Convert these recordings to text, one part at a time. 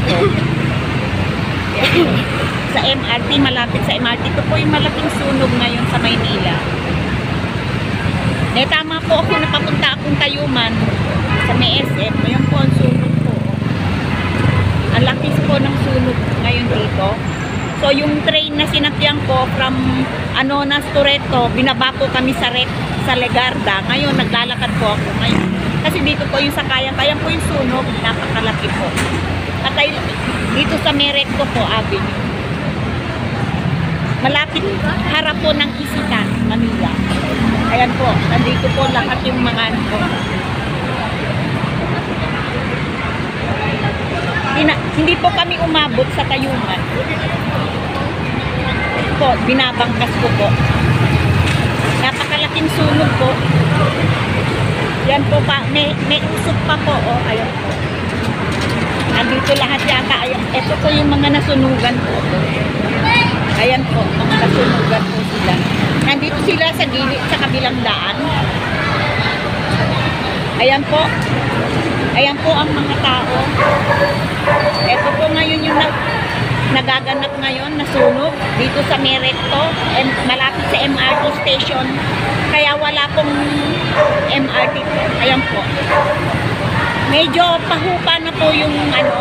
dito. Sa MRT, malapit sa MRT. Ito po yung malaking sunog ngayon sa Maynila. Tama po ako, napapunta akong Tayuman sa may SM. Ngayon po ang sunog po. Ang laki po ng sunog ngayon dito. So yung train na sinakyan ko from Anonas to Reto, binaba po kami sa Legarda. Ngayon naglalakad po ako ngayon. Kasi dito po yung sakayan, kaya po yung sunog, napakalaki po. At dito sa Merecto po, Avenue. Malapit harap po ng Isitan, Manila. Ayan po, nandito po lahat yung mga ano po. Hindi po kami umabot sa Tayuman. Po, binabangkas ko po. Napakalaking sunog po. Yan po pa, may usok pa po. Oh, ayan po. Nandito lahat yata. Ayan. Ito po yung mga nasunugan po. Ayan po, mga nasunugan po sila. Nandito sila sa gilid, sa kabilang daan. Ayan po. Ayan po ang mga tao. Ito po ngayon yung nagaganap ngayon na sunog dito sa Merecto, malapit sa MRT station. Kaya wala pong MRT po. Ayan po. Medyo pahupa na po yung ano.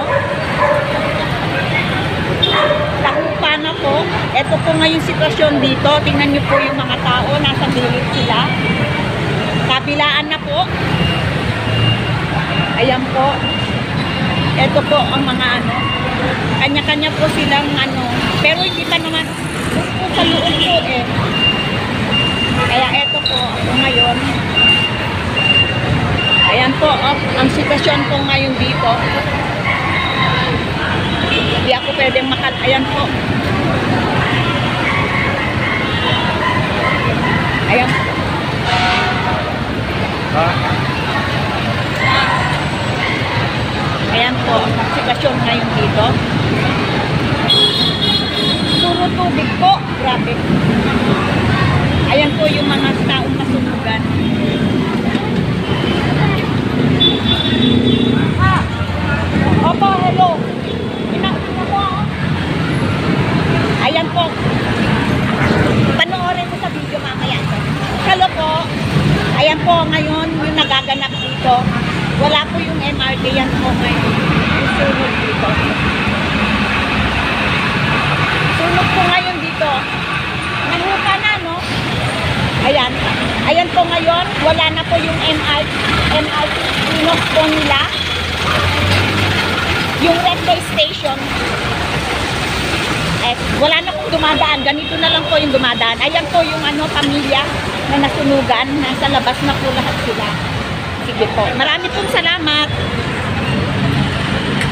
Pahupa na po. Ito po ngayon sitwasyon dito. Tingnan niyo po yung mga tao. Nasa gilid sila. Kabilaan na po. Ayan po. Ito po ang mga ano. Kanya-kanya po silang ano. Pero hindi pa naman sa loob po eh. Kaya ito po ako ngayon. Ayan po. Ang sitwasyon po ngayon dito. Hindi ako pwedeng ayan po. Ayan po. Ayan po, ang sitwasyon ngayon dito. Puro tubig po. Grabe. Ayan po yung mga taong nasunugan. Opo, hello. Ayan po. Panoorin mo sa video mamaya. Hello po. Ayan po ngayon yung nagaganap dito. Wala po yung MRT, yan po ngayon. Yung sunog dito. Sunog po ngayon dito. Nahupa na, no? Ayan. Ayan po ngayon. Wala na po yung MRT. Sunog po nila. Yung railway station. Wala na pong dumadaan. Ganito na lang po yung dumadaan. Ayan po yung ano, pamilya na nasunugan. Nasa labas na po lahat sila. Sige po. Marami pong salamat.